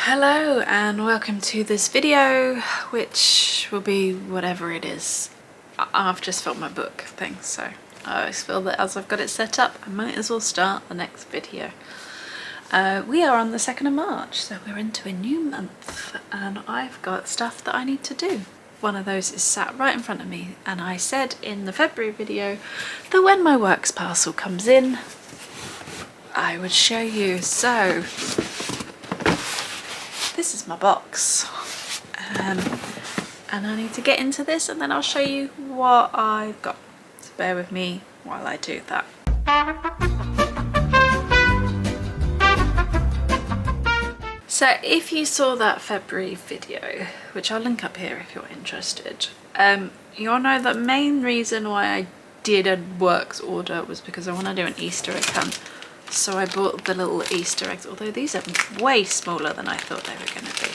Hello and welcome to this video, which will be whatever it is. I've just filmed my book thing, so I always feel that as I've got it set up, I might as well start the next video. We are on the 2nd of March, so we're into a new month and I've got stuff that I need to do. One of those is sat right in front of me, and I said in the February video that when my works parcel comes in, I would show you. So this is my box, and I need to get into this and then I'll show you what I've got. So bear with me while I do that. So if you saw that February video, which I'll link up here if you're interested, you'll know the main reason why I did a works order was because I want to do an Easter egg hunt. So I bought the little Easter eggs, although these are way smaller than I thought they were going to be.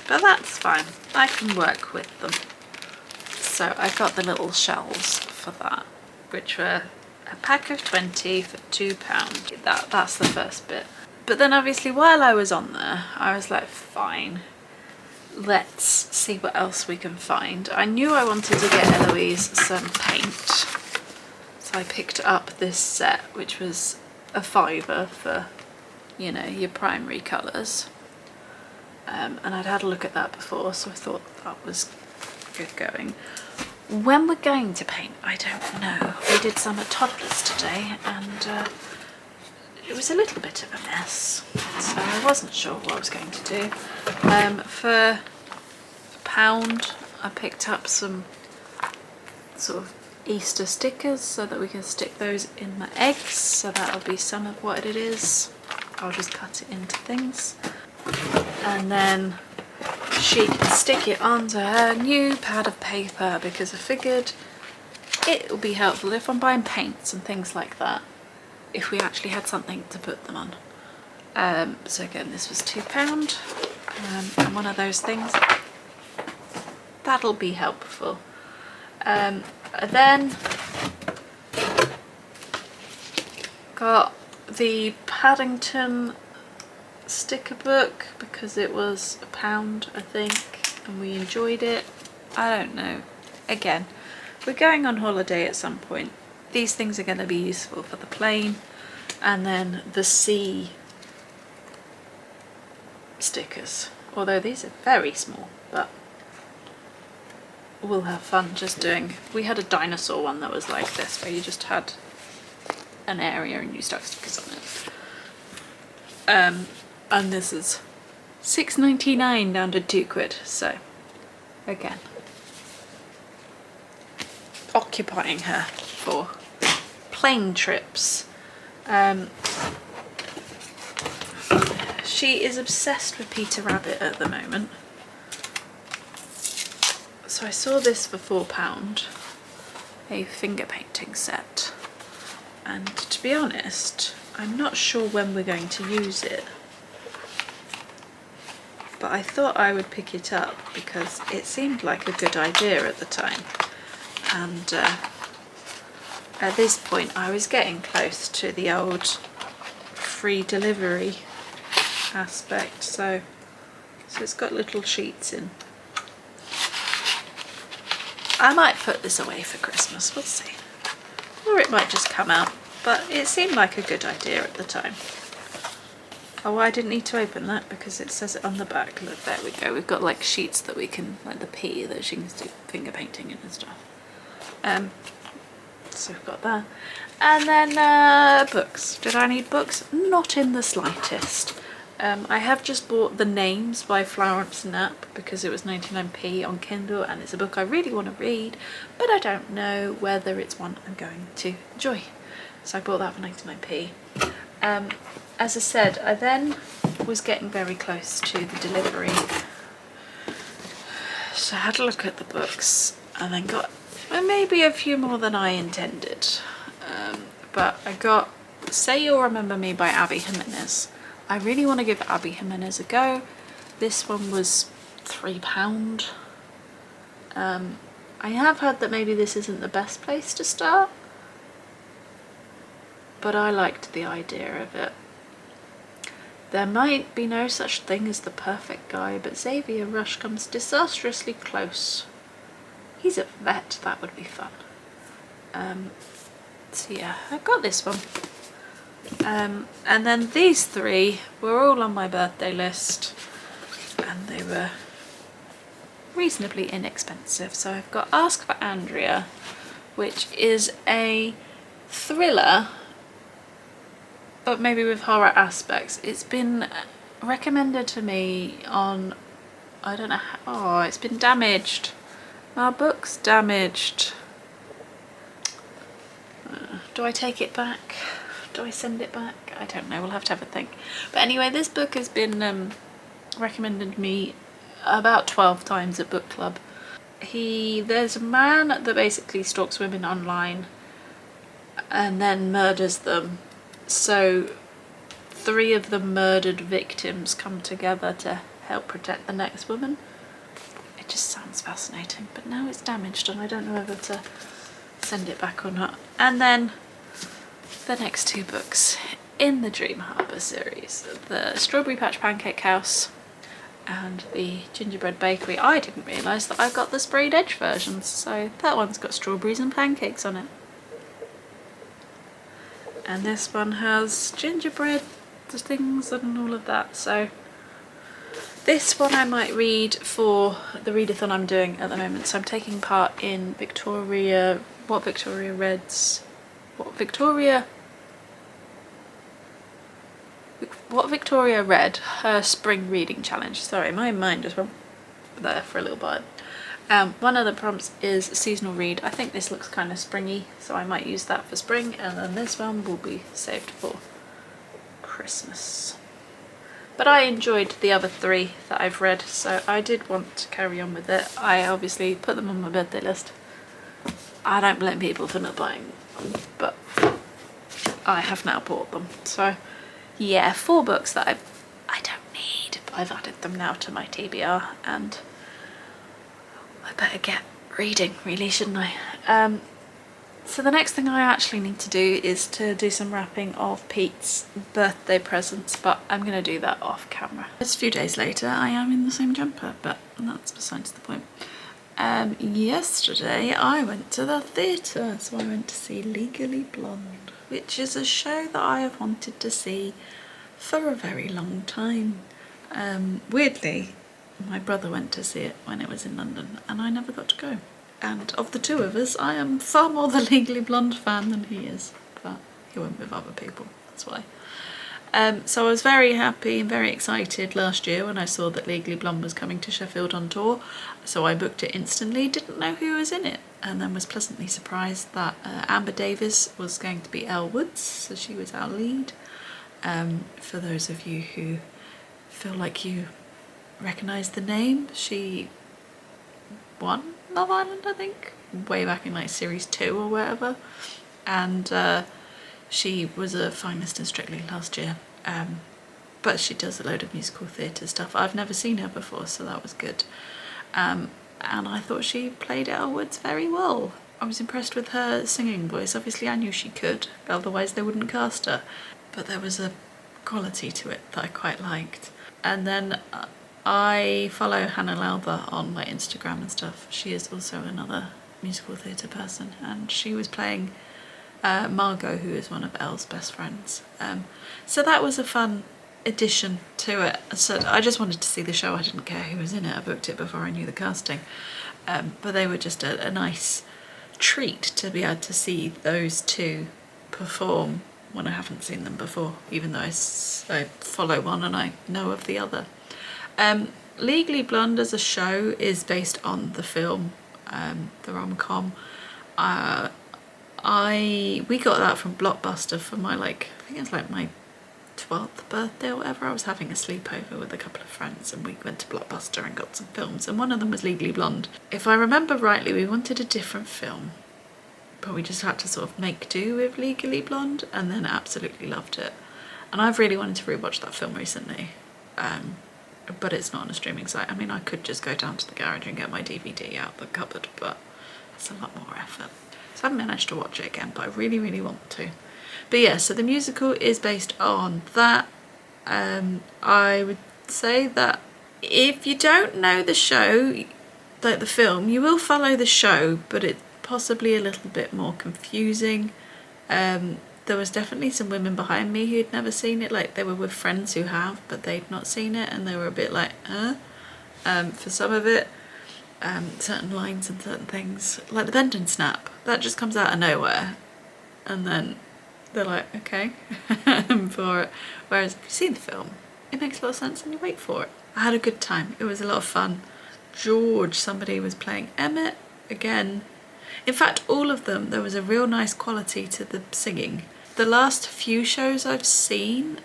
But that's fine, I can work with them. So I got the little shells for that, which were a pack of 20 for £2. That's the first bit. But then obviously while I was on there, I was like, fine, let's see what else we can find. I knew I wanted to get Eloise some paint. So I picked up this set, which was a £5 for, you know, your primary colours. And I'd had a look at that before, so I thought that was good going. When we're going to paint, I don't know. We did some at Toddlers today, and it was a little bit of a mess, so I wasn't sure what I was going to do. For £1, I picked up some sort of Easter stickers so that we can stick those in my eggs, so that'll be some of what it is. I'll just cut it into things, and then she can stick it onto her new pad of paper, because I figured it will be helpful if I'm buying paints and things like that, if we actually had something to put them on. So again, this was £2, and one of those things that'll be helpful. I then got the Paddington sticker book because it was £1, I think, and we enjoyed it. I don't know, again, we're going on holiday at some point. These things are going to be useful for the plane, and then the sea stickers, although these are very small, but we'll have fun just doing. We had a dinosaur one that was like this, where you just had an area and you stuck stickers on it. And this is £6.99 down to £2, so again, occupying her for plane trips. She is obsessed with Peter Rabbit at the moment. So I saw this for £4, a finger painting set, and to be honest, I'm not sure when we're going to use it, but I thought I would pick it up because it seemed like a good idea at the time, and at this point I was getting close to the old free delivery aspect, so it's got little sheets in. I might put this away for Christmas, we'll see. Or it might just come out, but it seemed like a good idea at the time. Oh, I didn't need to open that because it says it on the back. Look, there we go. We've got like sheets that we can, like the P that she can do finger painting in and stuff. So we've got that. And then books. Did I need books? Not in the slightest. I have just bought The Names by Florence Knapp because it was 99p on Kindle, and it's a book I really want to read, but I don't know whether it's one I'm going to enjoy. So I bought that for 99p. As I said, I then was getting very close to the delivery, so I had a look at the books and then got maybe a few more than I intended. But I got Say You'll Remember Me by Abby Jimenez. I really want to give Abby Jimenez a go. This one was £3. I have heard that maybe this isn't the best place to start, but I liked the idea of it. There might be no such thing as the perfect guy, but Xavier Rush comes disastrously close. He's a vet, that would be fun. So yeah, I've got this one. And then these three were all on my birthday list, and they were reasonably inexpensive. So I've got Ask for Andrea, which is a thriller, but maybe with horror aspects. It's been recommended to me on, I don't know how, oh, it's been damaged. Our book's damaged. Do I take it back? Do I send it back? I don't know, we'll have to have a think. But anyway, this book has been recommended to me about 12 times at book club. There's a man that basically stalks women online and then murders them. So 3 of the murdered victims come together to help protect the next woman. It just sounds fascinating, but now it's damaged and I don't know whether to send it back or not. And then the next 2 books in the Dream Harbour series, the Strawberry Patch Pancake House and the Gingerbread Bakery. I didn't realise that I got the sprayed edge versions, so that one's got strawberries and pancakes on it. And this one has gingerbread things and all of that. So this one I might read for the readathon I'm doing at the moment. So I'm taking part in Victoria read her spring reading challenge. Sorry, my mind just went there for a little bit. One of the prompts is seasonal read. I think this looks kind of springy, so I might use that for spring, and then this one will be saved for Christmas. But I enjoyed the other 3 that I've read, so I did want to carry on with it. I obviously put them on my birthday list. I don't blame people for not buying them, but I have now bought them. So yeah, 4 books that I don't need, but I've added them now to my TBR, and I better get reading really, shouldn't I? So the next thing I actually need to do is to do some wrapping of Pete's birthday presents, but I'm going to do that off camera. It's a few days later, I am in the same jumper, but that's besides the point. Yesterday I went to the theatre, so I went to see Legally Blonde, which is a show that I have wanted to see for a very long time. Weirdly, my brother went to see it when it was in London and I never got to go. And of the 2 of us, I am far more the Legally Blonde fan than he is, but he went with other people, that's why. So I was very happy and very excited last year when I saw that Legally Blonde was coming to Sheffield on tour, so I booked it instantly, didn't know who was in it, and then was pleasantly surprised that Amber Davis was going to be Elle Woods, so she was our lead. For those of you who feel like you recognise the name, she won Love Island, I think, way back in like series 2 or whatever, and she was a finalist in Strictly last year, but she does a load of musical theatre stuff. I've never seen her before, so that was good, and I thought she played Elle Woods very well. I was impressed with her singing voice. Obviously I knew she could, otherwise they wouldn't cast her, but there was a quality to it that I quite liked. And then I follow Hannah Lowther on my Instagram and stuff. She is also another musical theatre person, and she was playing Margot, who is one of Elle's best friends. So that was a fun addition to it. So I just wanted to see the show. I didn't care who was in it. I booked it before I knew the casting. But they were just a nice treat to be able to see those 2 perform when I haven't seen them before, even though I follow one and I know of the other. Legally Blonde as a show is based on the film, the rom-com. We got that from Blockbuster for my I think it's like my 12th birthday or whatever. I was having a sleepover with a couple of friends and we went to Blockbuster and got some films, and one of them was Legally Blonde. If I remember rightly, we wanted a different film, but we just had to sort of make do with Legally Blonde, and then absolutely loved it. And I've really wanted to rewatch that film recently, but it's not on a streaming site. I mean, I could just go down to the garage and get my DVD out the cupboard, but it's a lot more effort. So I haven't managed to watch it again, but I really, really want to. But yeah, so the musical is based on that. I would say that if you don't know the show, like the film, you will follow the show, but it's possibly a little bit more confusing. There was definitely some women behind me who'd never seen it, like they were with friends who have, but they'd not seen it, and they were a bit like, for some of it. Certain lines and certain things, like the bend and snap, that just comes out of nowhere, and then they're like, okay, for it. Whereas if you've seen the film, it makes a lot of sense and you wait for it. I had a good time. It was a lot of fun. George, somebody was playing Emmett again. In fact, all of them, there was a real nice quality to the singing. The last few shows I've seen,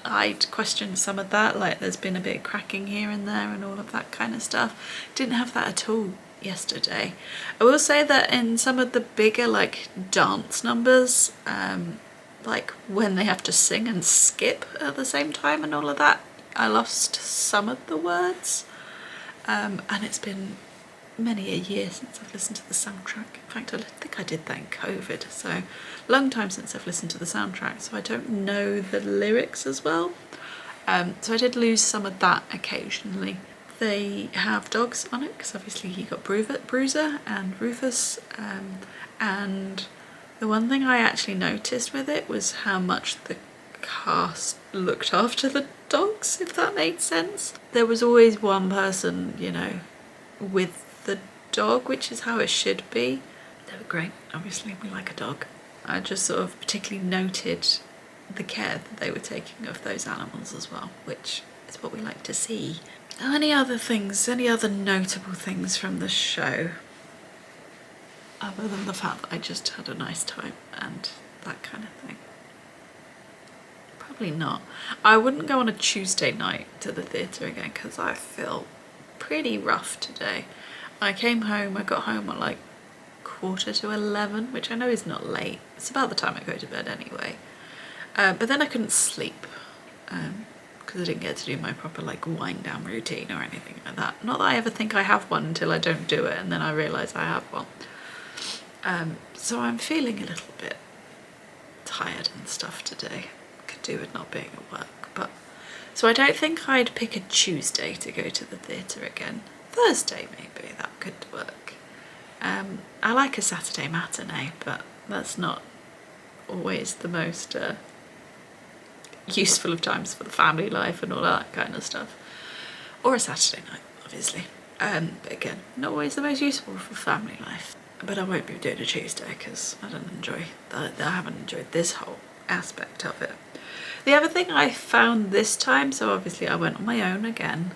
I'd questioned some of that, like there's been a bit of cracking here and there and all of that kind of stuff. Didn't have that at all yesterday. I will say that in some of the bigger like dance numbers, like when they have to sing and skip at the same time and all of that, I lost some of the words. And it's been many a year since I've listened to the soundtrack. In fact, I think I did that in COVID, so long time since I've listened to the soundtrack, so I don't know the lyrics as well. So I did lose some of that occasionally. They have dogs on it, because obviously you got Bruiser and Rufus, and the one thing I actually noticed with it was how much the cast looked after the dogs, if that made sense. There was always one person, you know, with the dog, which is how it should be. They were great, obviously, we like a dog. I just sort of particularly noted the care that they were taking of those animals as well, which is what we like to see. Any other things, any other notable things from the show? Other than the fact that I just had a nice time and that kind of thing. Probably not. I wouldn't go on a Tuesday night to the theatre again because I feel pretty rough today. I came home, I got home at like 11:15, which I know is not late. It's about the time I go to bed anyway. But then I couldn't sleep because I didn't get to do my proper like wind down routine or anything like that. Not that I ever think I have one until I don't do it and then I realise I have one. So I'm feeling a little bit tired and stuff today. Could do with not being at work, but so I don't think I'd pick a Tuesday to go to the theatre again. Thursday maybe, that could work. I like a Saturday matinee, but that's not always the most useful of times for the family life and all that kind of stuff. Or a Saturday night, obviously. But again, not always the most useful for family life. But I won't be doing a Tuesday because I haven't enjoyed this whole aspect of it. The other thing I found this time, so obviously I went on my own again,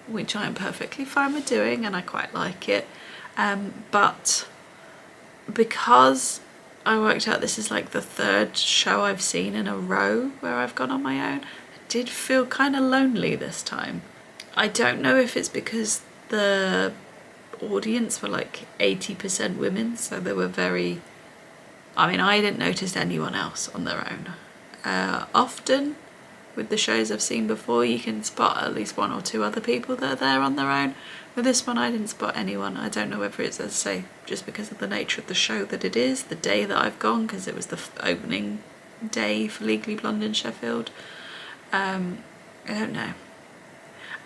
which I am perfectly fine with doing and I quite like it. But because I worked out this is like the third show I've seen in a row where I've gone on my own, I did feel kind of lonely this time. I don't know if it's because the audience were like 80% women, so they were very, I mean, I didn't notice anyone else on their own. Often with the shows I've seen before, you can spot at least one or two other people that are there on their own. With this one, I didn't spot anyone. I don't know whether it's, as I say, just because of the nature of the show that it is, the day that I've gone, because it was the opening day for Legally Blonde in Sheffield. I don't know.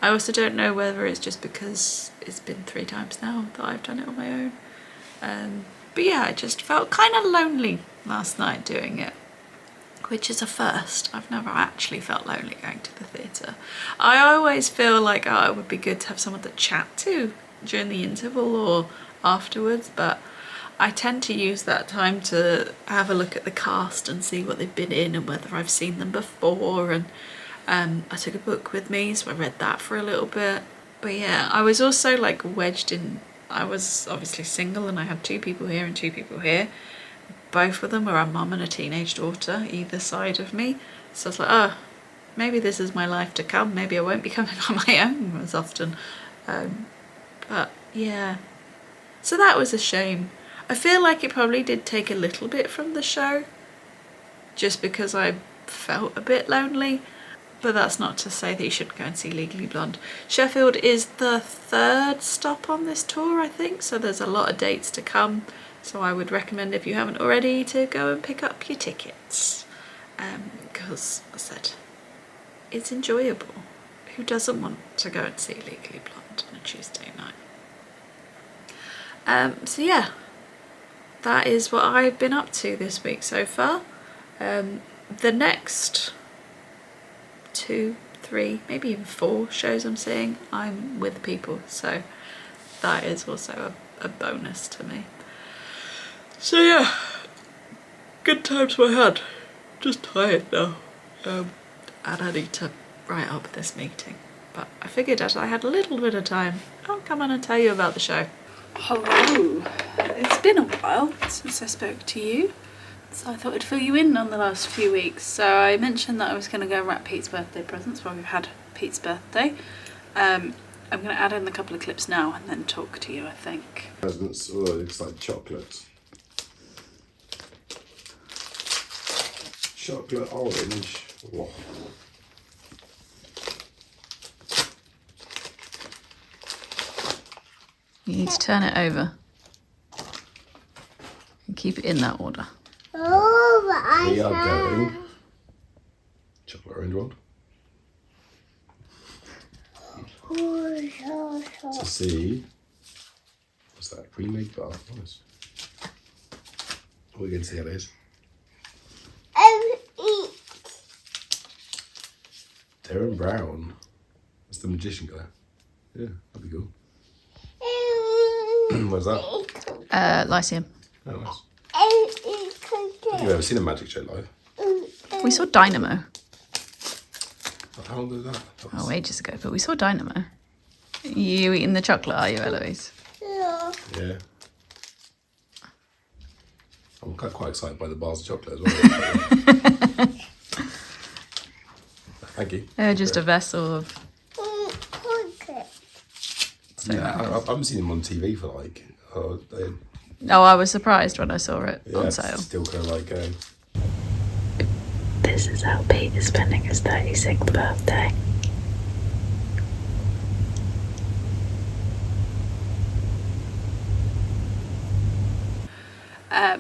I also don't know whether it's just because it's been 3 times now that I've done it on my own. But yeah, I just felt kind of lonely last night doing it, which is a first. I've never actually felt lonely going to the theatre. I always feel like, oh, it would be good to have someone to chat to during the interval or afterwards, but I tend to use that time to have a look at the cast and see what they've been in and whether I've seen them before. And I took a book with me, so I read that for a little bit. But yeah, I was also like wedged in, I was obviously single and I had 2 people here and 2 people here. Both of them were a mum and a teenage daughter either side of me. So I was like, oh, maybe this is my life to come. Maybe I won't be coming on my own as often. But yeah, so that was a shame. I feel like it probably did take a little bit from the show just because I felt a bit lonely. But that's not to say that you should go and see Legally Blonde. Sheffield is the 3rd stop on this tour, I think, so there's a lot of dates to come. So I would recommend, if you haven't already, to go and pick up your tickets. Because, as I said, it's enjoyable. Who doesn't want to go and see Legally Blonde on a Tuesday night? So yeah, that is what I've been up to this week so far. The next 2, 3, maybe even 4 shows I'm seeing, I'm with people, so that is also a bonus to me. So yeah, good times were had. Just tired now. And I need to write up this meeting. But I figured as I had a little bit of time, I'll come on and tell you about the show. Hello. It's been a while since I spoke to you, so I thought I'd fill you in on the last few weeks. So I mentioned that I was going to go and wrap Pete's birthday presents while we've had Pete's birthday. I'm going to add in a couple of clips now and then talk to you, I think. Presents, oh, it looks like chocolates. Chocolate orange. Whoa. You need to turn it over and keep it in that order. We are going chocolate orange one to see what's that pre-made bar. Nice. We're going to see how it is. Darren Brown. That's the magician guy. Yeah, that'd be cool. Where's that? Lyceum. Oh, nice. Have you ever seen a magic show live? We saw Dynamo. How long was that? Oh, ages ago, but we saw Dynamo. You eating the chocolate, are you, Eloise? Yeah. I'm quite excited by the bars of chocolate as well. Thank you. They're just a vessel of... Yeah, I haven't seen them on TV for like... Oh, I was surprised when I saw it on sale. Still kind of like going... This is how Pete is spending his 36th birthday.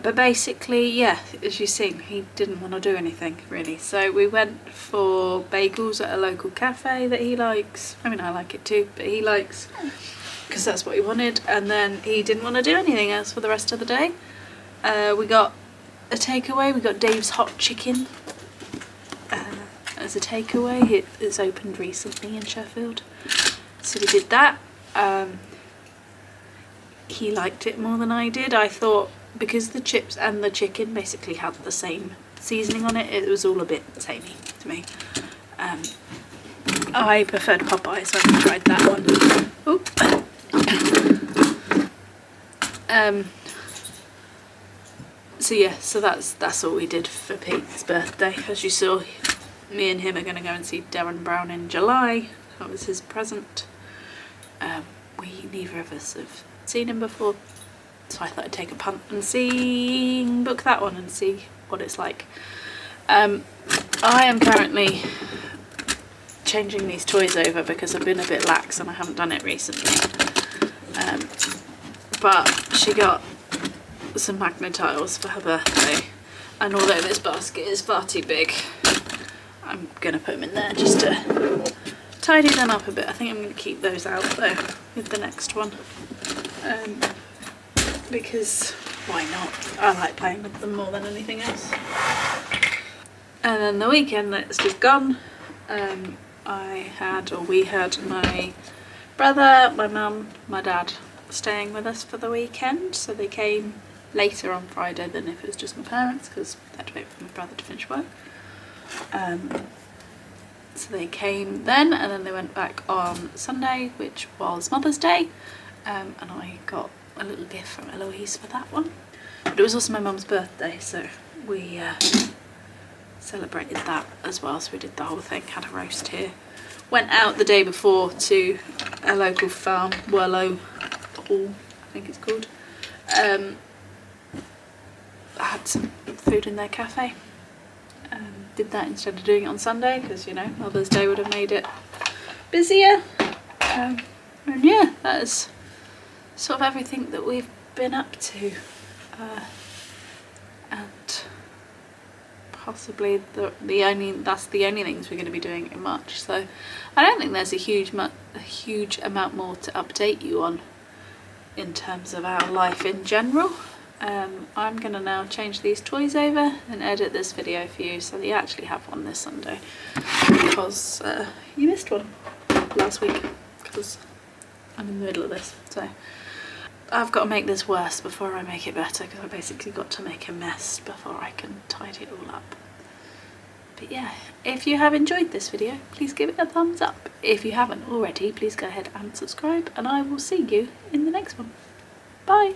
But basically, yeah, as you've seen, he didn't want to do anything, really. So we went for bagels at a local cafe that he likes. I mean, I like it too, but he likes, because that's what he wanted. And then he didn't want to do anything else for the rest of the day. We got a takeaway. We got Dave's Hot Chicken as a takeaway. It's opened recently in Sheffield. So we did that. He liked it more than I did. I thought, because the chips and the chicken basically had the same seasoning on it, it was all a bit samey to me. I preferred Popeyes when I tried that one. Oop. So yeah, so that's all we did for Pete's birthday. As you saw, me and him are going to go and see Darren Brown in July. That was his present. Neither of us have seen him before, so I thought I'd take a punt and book that one and see what it's like. I am currently changing these toys over because I've been a bit lax and I haven't done it recently. But she got some magnet tiles for her birthday, and although this basket is far too big, I'm going to put them in there just to tidy them up a bit. I think I'm going to keep those out though with the next one. Because why not? I like playing with them more than anything else. And then the weekend that's just gone, we had my brother, my mum, my dad staying with us for the weekend. So they came later on Friday than if it was just my parents, because they had to wait for my brother to finish work. So they came then, and then they went back on Sunday, which was Mother's Day, and I got a little gift from Eloise for that one. But it was also my mum's birthday, so we celebrated that as well. So we did the whole thing, had a roast here. Went out the day before to a local farm, Worlow Hall, I think it's called. I had some food in their cafe. Did that instead of doing it on Sunday, because, you know, Mother's Day would have made it busier. And yeah, that is sort of everything that we've been up to. And possibly that's the only things we're going to be doing in March. So I don't think there's a huge amount more to update you on in terms of our life in general. I'm going to now change these toys over and edit this video for you so that you actually have one this Sunday, because you missed one last week because I'm in the middle of this. So I've got to make this worse before I make it better, because I basically got to make a mess before I can tidy it all up. But yeah, if you have enjoyed this video, please give it a thumbs up. If you haven't already, please go ahead and subscribe, and I will see you in the next one. Bye!